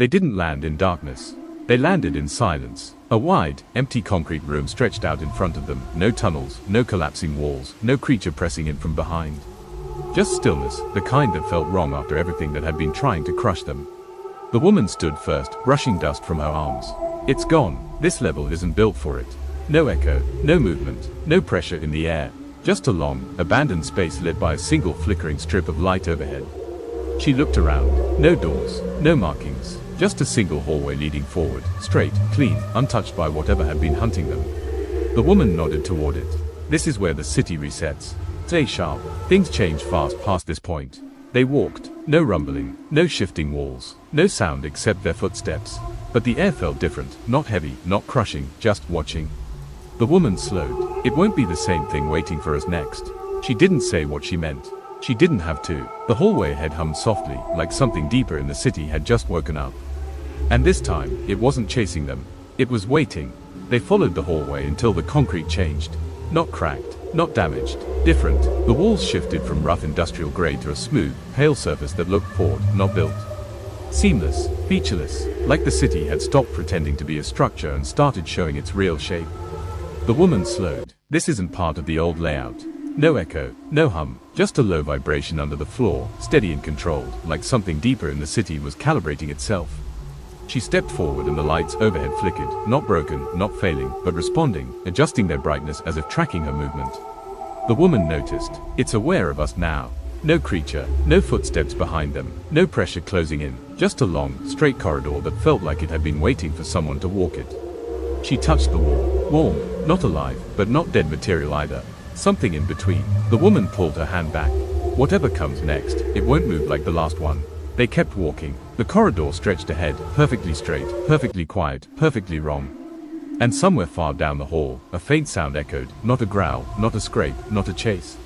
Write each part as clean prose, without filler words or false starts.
They didn't land in darkness. They landed in silence. A wide, empty concrete room stretched out in front of them. No tunnels, no collapsing walls, no creature pressing in from behind. Just stillness, the kind that felt wrong after everything that had been trying to crush them. The woman stood first, brushing dust from her arms. It's gone. This level isn't built for it. No echo, no movement, no pressure in the air. Just a long, abandoned space lit by a single flickering strip of light overhead. She looked around. No doors, no markings. Just a single hallway leading forward, straight, clean, untouched by whatever had been hunting them. The woman nodded toward it. This is where the city resets. Stay sharp. Things change fast past this point. They walked. No rumbling, no shifting walls, no sound except their footsteps. But the air felt different, not heavy, not crushing, just watching. The woman slowed. It won't be the same thing waiting for us next. She didn't say what she meant. She didn't have to. The hallway ahead hummed softly, like something deeper in the city had just woken up. And this time, it wasn't chasing them. It was waiting. They followed the hallway until the concrete changed. Not cracked, not damaged, different. The walls shifted from rough industrial grade to a smooth, pale surface that looked poured, not built. Seamless, featureless, like the city had stopped pretending to be a structure and started showing its real shape. The woman slowed. This isn't part of the old layout. No echo, no hum, just a low vibration under the floor, steady and controlled, like something deeper in the city was calibrating itself. She stepped forward and the lights overhead flickered, not broken, not failing, but responding, adjusting their brightness as if tracking her movement. The woman noticed. It's aware of us now. No creature, no footsteps behind them, no pressure closing in, just a long, straight corridor that felt like it had been waiting for someone to walk it. She touched the wall. Warm, not alive, but not dead material either. Something in between. The woman pulled her hand back. Whatever comes next, it won't move like the last one. They kept walking. The corridor stretched ahead, perfectly straight, perfectly quiet, perfectly wrong. And somewhere far down the hall, a faint sound echoed, not a growl, not a scrape, not a chase.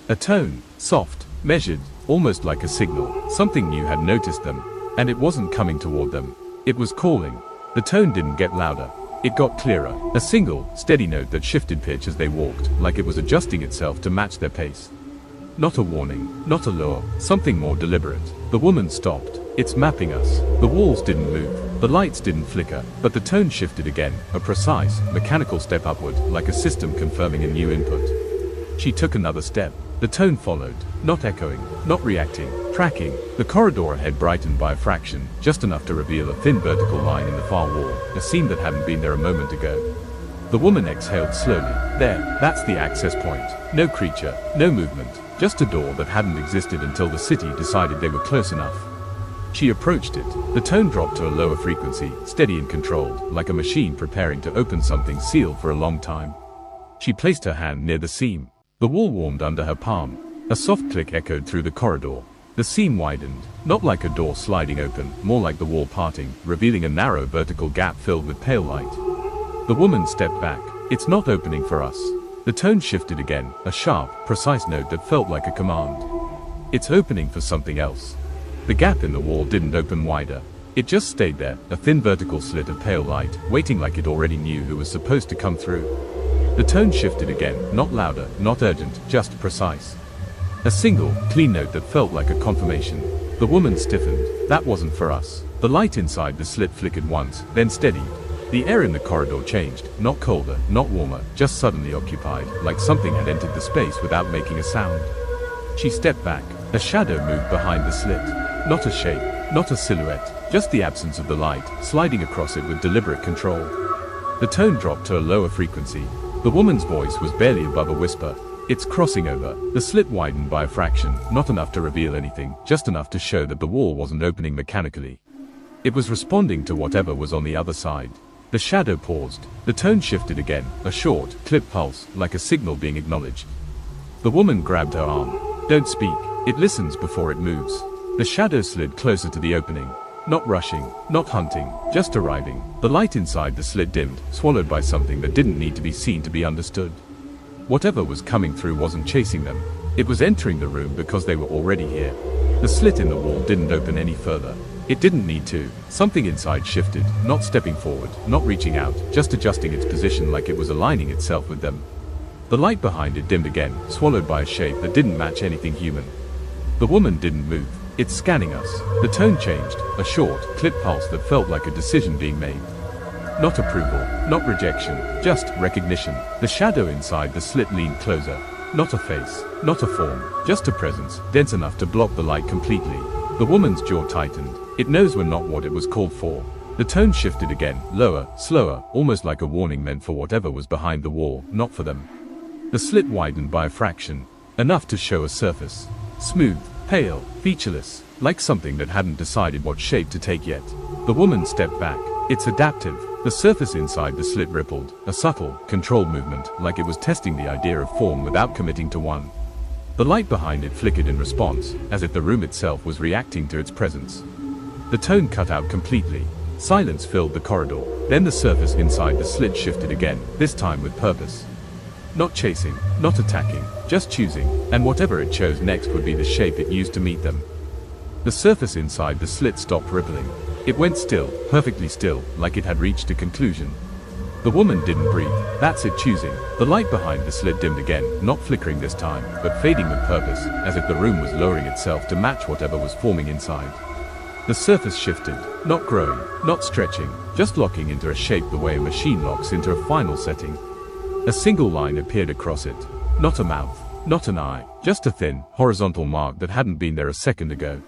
A tone, soft, measured, almost like a signal. Something new had noticed them, and it wasn't coming toward them. It was calling. The tone didn't get louder. It got clearer. A single, steady note that shifted pitch as they walked, like it was adjusting itself to match their pace. Not a warning, not a lure, something more deliberate. The woman stopped. It's mapping us. The walls didn't move. The lights didn't flicker, but the tone shifted again, a precise, mechanical step upward, like a system confirming a new input. She took another step. The tone followed, not echoing, not reacting, tracking. The corridor ahead brightened by a fraction, just enough to reveal a thin vertical line in the far wall, a seam that hadn't been there a moment ago. The woman exhaled slowly. There, that's the access point. No creature, no movement, just a door that hadn't existed until the city decided they were close enough. She approached it. The tone dropped to a lower frequency, steady and controlled, like a machine preparing to open something sealed for a long time. She placed her hand near the seam. The wall warmed under her palm. A soft click echoed through the corridor. The seam widened, not like a door sliding open, more like the wall parting, revealing a narrow vertical gap filled with pale light. The woman stepped back. It's not opening for us. The tone shifted again, a sharp, precise note that felt like a command. It's opening for something else. The gap in the wall didn't open wider. It just stayed there, a thin vertical slit of pale light, waiting like it already knew who was supposed to come through. The tone shifted again, not louder, not urgent, just precise. A single, clean note that felt like a confirmation. The woman stiffened. That wasn't for us. The light inside the slit flickered once, then steadied. The air in the corridor changed, not colder, not warmer, just suddenly occupied, like something had entered the space without making a sound. She stepped back. A shadow moved behind the slit. Not a shape, not a silhouette, just the absence of the light, sliding across it with deliberate control. The tone dropped to a lower frequency. The woman's voice was barely above a whisper. It's crossing over. The slit widened by a fraction, not enough to reveal anything, just enough to show that the wall wasn't opening mechanically. It was responding to whatever was on the other side. The shadow paused. The tone shifted again, a short, clipped pulse, like a signal being acknowledged. The woman grabbed her arm. Don't speak. It listens before it moves. The shadow slid closer to the opening. Not rushing, not hunting, just arriving. The light inside the slit dimmed, swallowed by something that didn't need to be seen to be understood. Whatever was coming through wasn't chasing them. It was entering the room because they were already here. The slit in the wall didn't open any further. It didn't need to. Something inside shifted, not stepping forward, not reaching out, just adjusting its position like it was aligning itself with them. The light behind it dimmed again, swallowed by a shape that didn't match anything human. The woman didn't move. It's scanning us. The tone changed, a short, clipped pulse that felt like a decision being made. Not approval, not rejection, just recognition. The shadow inside the slit leaned closer. Not a face, not a form, just a presence, dense enough to block the light completely. The woman's jaw tightened. It knows we're not what it was called for. The tone shifted again, lower, slower, almost like a warning meant for whatever was behind the wall, not for them. The slit widened by a fraction, enough to show a surface. Smooth, pale, featureless, like something that hadn't decided what shape to take yet. The woman stepped back. It's adaptive. The surface inside the slit rippled, a subtle, controlled movement, like it was testing the idea of form without committing to one. The light behind it flickered in response, as if the room itself was reacting to its presence. The tone cut out completely. Silence filled the corridor. Then the surface inside the slit shifted again, this time with purpose. Not chasing, not attacking, just choosing, and whatever it chose next would be the shape it used to meet them. The surface inside the slit stopped rippling. It went still, perfectly still, like it had reached a conclusion. The woman didn't breathe. That's it choosing. The light behind the slit dimmed again, not flickering this time, but fading with purpose, as if the room was lowering itself to match whatever was forming inside. The surface shifted, not growing, not stretching, just locking into a shape the way a machine locks into a final setting. A single line appeared across it. Not a mouth, not an eye, just a thin, horizontal mark that hadn't been there a second ago.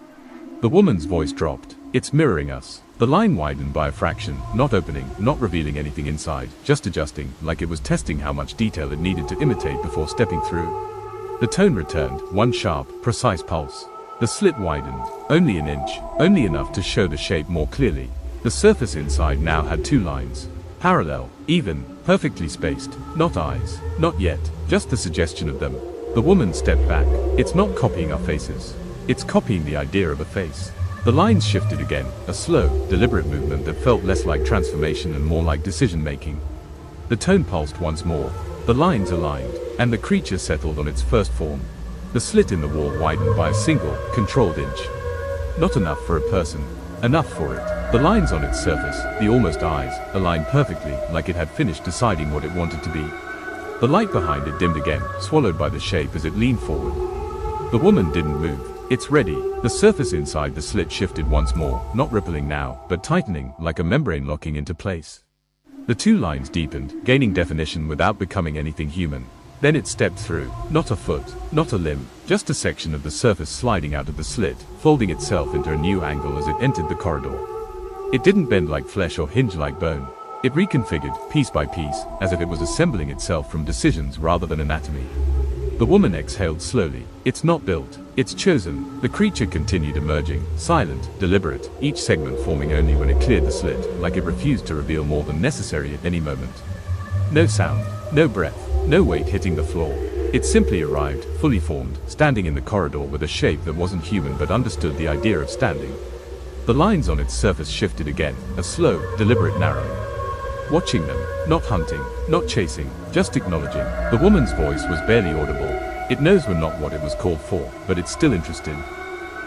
The woman's voice dropped. It's mirroring us. The line widened by a fraction, not opening, not revealing anything inside, just adjusting, like it was testing how much detail it needed to imitate before stepping through. The tone returned, one sharp, precise pulse. The slit widened, only an inch, only enough to show the shape more clearly. The surface inside now had two lines. Parallel, even, perfectly spaced. Not eyes, not yet, just the suggestion of them. The woman stepped back. It's not copying our faces. It's copying the idea of a face. The lines shifted again, a slow, deliberate movement that felt less like transformation and more like decision-making. The tone pulsed once more. The lines aligned, and the creature settled on its first form. The slit in the wall widened by a single, controlled inch. Not enough for a person. Enough for it. The lines on its surface, the almost eyes, aligned perfectly, like it had finished deciding what it wanted to be. The light behind it dimmed again, swallowed by the shape as it leaned forward. The woman didn't move. It's ready. The surface inside the slit shifted once more, not rippling now, but tightening, like a membrane locking into place. The two lines deepened, gaining definition without becoming anything human. Then it stepped through, not a foot, not a limb, just a section of the surface sliding out of the slit, folding itself into a new angle as it entered the corridor. It didn't bend like flesh or hinge like bone. It reconfigured, piece by piece, as if it was assembling itself from decisions rather than anatomy. The woman exhaled slowly. It's not built. It's chosen. The creature continued emerging, silent, deliberate, each segment forming only when it cleared the slit, like it refused to reveal more than necessary at any moment. No sound, no breath, no weight hitting the floor. It simply arrived, fully formed, standing in the corridor with a shape that wasn't human but understood the idea of standing. The lines on its surface shifted again, a slow, deliberate narrowing. Watching them, not hunting, not chasing, just acknowledging. The woman's voice was barely audible. It knows we're not what it was called for, but it's still interested.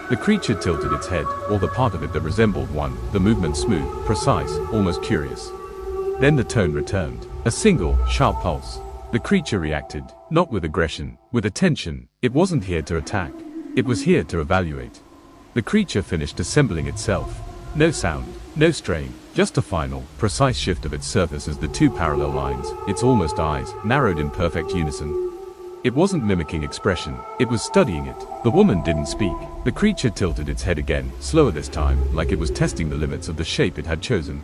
The creature tilted its head, or the part of it that resembled one, the movement smooth, precise, almost curious. Then the tone returned. A single, sharp pulse. The creature reacted, not with aggression, with attention. It wasn't here to attack. It was here to evaluate. The creature finished assembling itself. No sound, no strain, just a final, precise shift of its surface as the two parallel lines, its almost eyes, narrowed in perfect unison. It wasn't mimicking expression, it was studying it. The woman didn't speak. The creature tilted its head again, slower this time, like it was testing the limits of the shape it had chosen.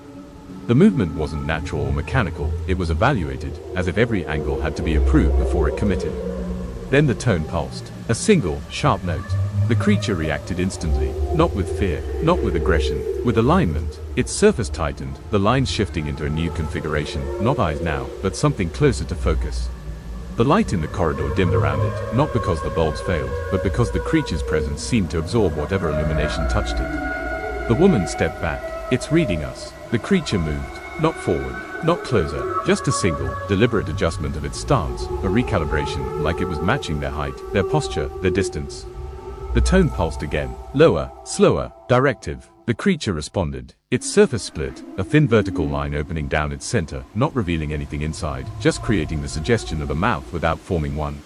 The movement wasn't natural or mechanical, it was evaluated, as if every angle had to be approved before it committed. Then the tone pulsed. A single, sharp note. The creature reacted instantly, not with fear, not with aggression, with alignment. Its surface tightened, the lines shifting into a new configuration, not eyes now, but something closer to focus. The light in the corridor dimmed around it, not because the bulbs failed, but because the creature's presence seemed to absorb whatever illumination touched it. The woman stepped back. It's reading us. The creature moved, not forward, not closer, just a single, deliberate adjustment of its stance, a recalibration, like it was matching their height, their posture, their distance. The tone pulsed again, lower, slower, directive. The creature responded. Its surface split, a thin vertical line opening down its center, not revealing anything inside, just creating the suggestion of a mouth without forming one.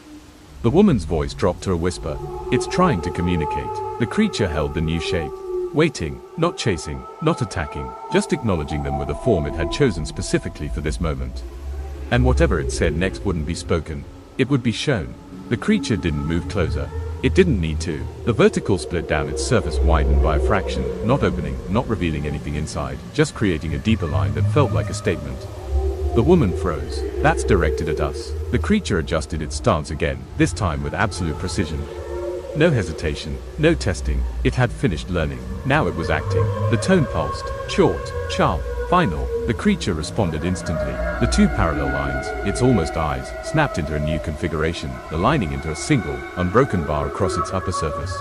The woman's voice dropped to a whisper. It's trying to communicate. The creature held the new shape. Waiting, not chasing, not attacking, just acknowledging them with a form it had chosen specifically for this moment. And whatever it said next wouldn't be spoken. It would be shown. The creature didn't move closer. It didn't need to. The vertical split down its surface widened by a fraction, not opening, not revealing anything inside, just creating a deeper line that felt like a statement. The woman froze. That's directed at us. The creature adjusted its stance again, this time with absolute precision. No hesitation, no testing. It had finished learning. Now it was acting. The tone pulsed. Short, sharp, final. The creature responded instantly. The two parallel lines, its almost eyes, snapped into a new configuration, aligning into a single, unbroken bar across its upper surface.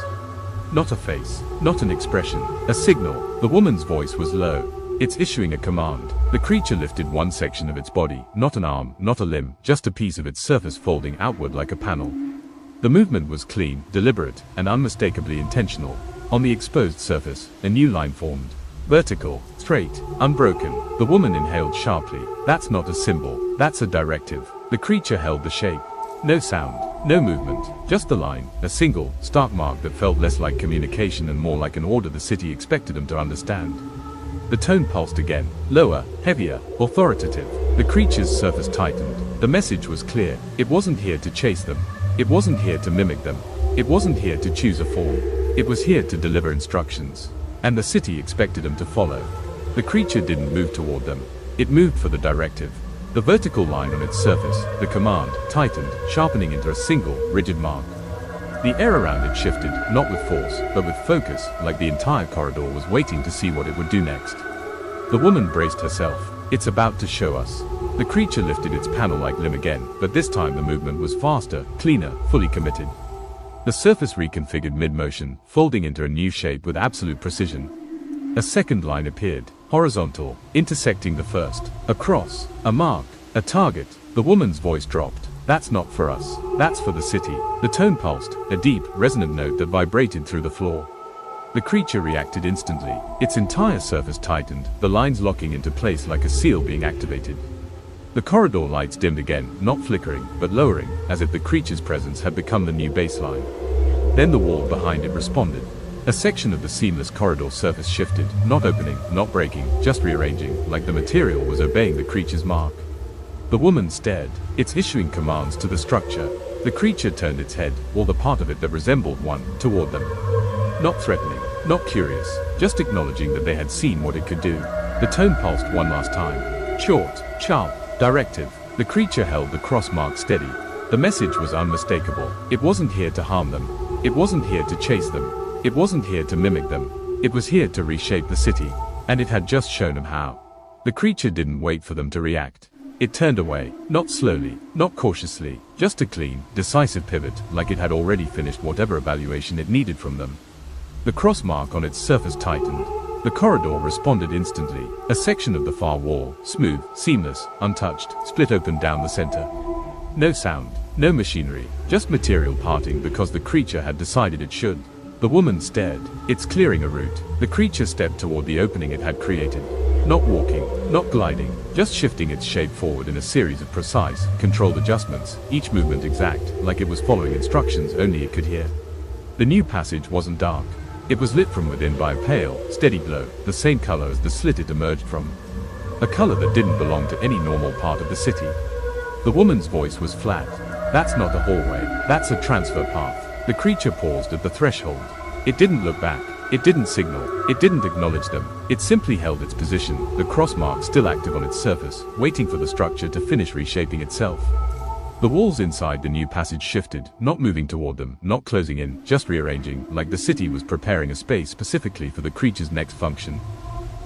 Not a face, not an expression, a signal. The woman's voice was low. It's issuing a command. The creature lifted one section of its body, not an arm, not a limb, just a piece of its surface folding outward like a panel. The movement was clean, deliberate, and unmistakably intentional. On the exposed surface, a new line formed. Vertical, straight, unbroken. The woman inhaled sharply. That's not a symbol, that's a directive. The creature held the shape. No sound, no movement, just a line, a single, stark mark that felt less like communication and more like an order the city expected them to understand. The tone pulsed again, lower, heavier, authoritative. The creature's surface tightened. The message was clear. It wasn't here to chase them. It wasn't here to mimic them. It wasn't here to choose a form. It was here to deliver instructions. And the city expected them to follow. The creature didn't move toward them. It moved for the directive. The vertical line on its surface, the command, tightened, sharpening into a single, rigid mark. The air around it shifted, not with force, but with focus, like the entire corridor was waiting to see what it would do next. The woman braced herself. It's about to show us. The creature lifted its panel-like limb again, but this time the movement was faster, cleaner, fully committed. The surface reconfigured mid-motion, folding into a new shape with absolute precision. A second line appeared, horizontal, intersecting the first. A cross, a mark, a target. The woman's voice dropped. That's not for us. That's for the city. The tone pulsed, a deep, resonant note that vibrated through the floor. The creature reacted instantly. Its entire surface tightened, the lines locking into place like a seal being activated. The corridor lights dimmed again, not flickering, but lowering, as if the creature's presence had become the new baseline. Then the wall behind it responded. A section of the seamless corridor surface shifted, not opening, not breaking, just rearranging, like the material was obeying the creature's mark. The woman stared. It's issuing commands to the structure. The creature turned its head, or the part of it that resembled one, toward them. Not threatening, not curious, just acknowledging that they had seen what it could do. The tone pulsed one last time. Short, sharp, directive. The creature held the cross mark steady. The message was unmistakable. It wasn't here to harm them. It wasn't here to chase them. It wasn't here to mimic them. It was here to reshape the city. And it had just shown them how. The creature didn't wait for them to react. It turned away, not slowly, not cautiously, just a clean, decisive pivot, like it had already finished whatever evaluation it needed from them. The cross mark on its surface tightened. The corridor responded instantly. A section of the far wall, smooth, seamless, untouched, split open down the center. No sound, no machinery, just material parting because the creature had decided it should. The woman stared. It's clearing a route. The creature stepped toward the opening it had created. Not walking, not gliding, just shifting its shape forward in a series of precise, controlled adjustments, each movement exact, like it was following instructions only it could hear. The new passage wasn't dark. It was lit from within by a pale, steady glow, the same color as the slit it emerged from. A color that didn't belong to any normal part of the city. The woman's voice was flat. That's not a hallway, that's a transfer path. The creature paused at the threshold. It didn't look back. It didn't signal, it didn't acknowledge them, it simply held its position, the cross mark still active on its surface, waiting for the structure to finish reshaping itself. The walls inside the new passage shifted, not moving toward them, not closing in, just rearranging, like the city was preparing a space specifically for the creature's next function.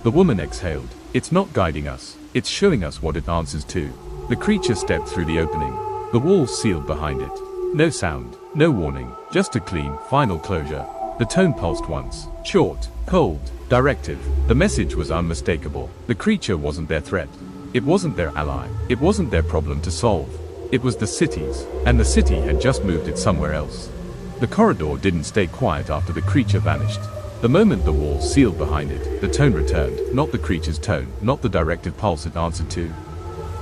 The woman exhaled. It's not guiding us, it's showing us what it answers to. The creature stepped through the opening. The walls sealed behind it. No sound, no warning, just a clean, final closure. The tone pulsed once. Short, cold, directive. The message was unmistakable. The creature wasn't their threat. It wasn't their ally. It wasn't their problem to solve. It was the city's, and the city had just moved it somewhere else. The corridor didn't stay quiet after the creature vanished. The moment the walls sealed behind it, the tone returned, not the creature's tone, not the directive pulse it answered to.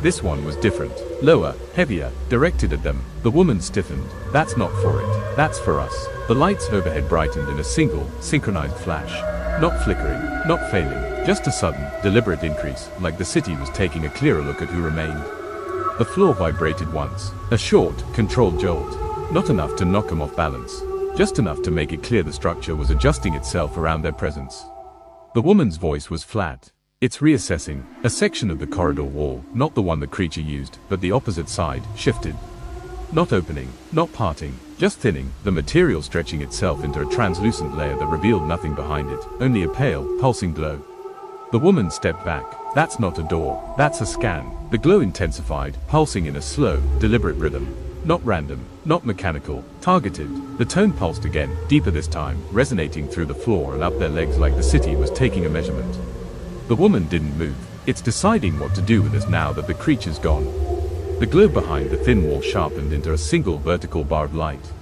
This one was different. Lower, heavier, directed at them. The woman stiffened. That's not for it. That's for us. The lights overhead brightened in a single, synchronized flash. Not flickering, not failing, just a sudden, deliberate increase, like the city was taking a clearer look at who remained. The floor vibrated once. A short, controlled jolt. Not enough to knock them off balance. Just enough to make it clear the structure was adjusting itself around their presence. The woman's voice was flat. It's reassessing. A section of the corridor wall, not the one the creature used, but the opposite side, shifted. Not opening, not parting, just thinning, the material stretching itself into a translucent layer that revealed nothing behind it, only a pale, pulsing glow. The woman stepped back. That's not a door, that's a scan. The glow intensified, pulsing in a slow, deliberate rhythm. Not random, not mechanical, targeted. The tone pulsed again, deeper this time, resonating through the floor and up their legs like the city was taking a measurement. The woman didn't move. It's deciding what to do with us now that the creature's gone. The glow behind the thin wall sharpened into a single vertical bar of light.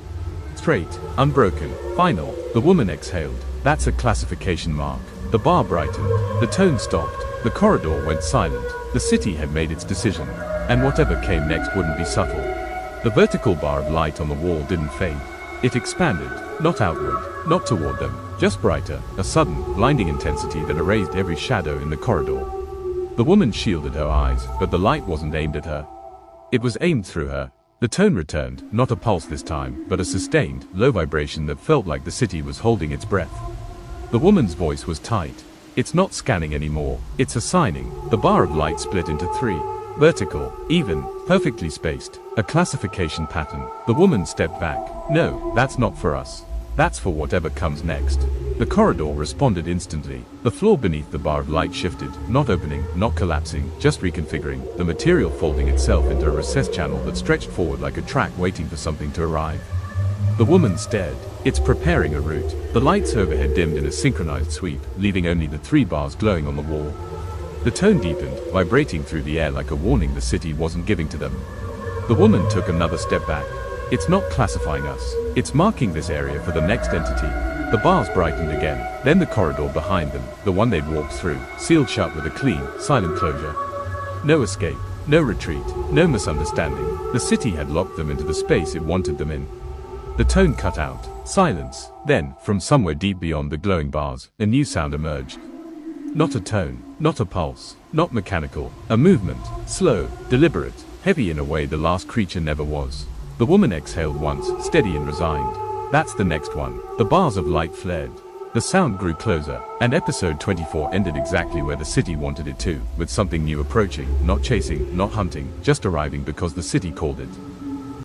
Straight, unbroken, final. The woman exhaled. That's a classification mark. The bar brightened. The tone stopped. The corridor went silent. The city had made its decision. And whatever came next wouldn't be subtle. The vertical bar of light on the wall didn't fade. It expanded, not outward, not toward them, just brighter, a sudden, blinding intensity that erased every shadow in the corridor. The woman shielded her eyes, but the light wasn't aimed at her. It was aimed through her. The tone returned, not a pulse this time, but a sustained, low vibration that felt like the city was holding its breath. The woman's voice was tight. It's not scanning anymore, it's assigning. The bar of light split into three. Vertical, even, perfectly spaced, a classification pattern. The woman stepped back. No, that's not for us. That's for whatever comes next. The corridor responded instantly. The floor beneath the bar of light shifted, not opening, not collapsing, just reconfiguring, the material folding itself into a recessed channel that stretched forward like a track waiting for something to arrive. The woman stared. It's preparing a route. The lights overhead dimmed in a synchronized sweep, leaving only the three bars glowing on the wall. The tone deepened, vibrating through the air like a warning the city wasn't giving to them. The woman took another step back. It's not classifying us. It's marking this area for the next entity. The bars brightened again. Then the corridor behind them, the one they'd walked through, sealed shut with a clean, silent closure. No escape, no retreat, no misunderstanding. The city had locked them into the space it wanted them in. The tone cut out. Silence. Then, from somewhere deep beyond the glowing bars, a new sound emerged. Not a tone, not a pulse, not mechanical, a movement, slow, deliberate, heavy in a way the last creature never was. The woman exhaled once, steady and resigned. That's the next one. The bars of light flared. The sound grew closer, and episode 24 ended exactly where the city wanted it to, with something new approaching, not chasing, not hunting, just arriving because the city called it.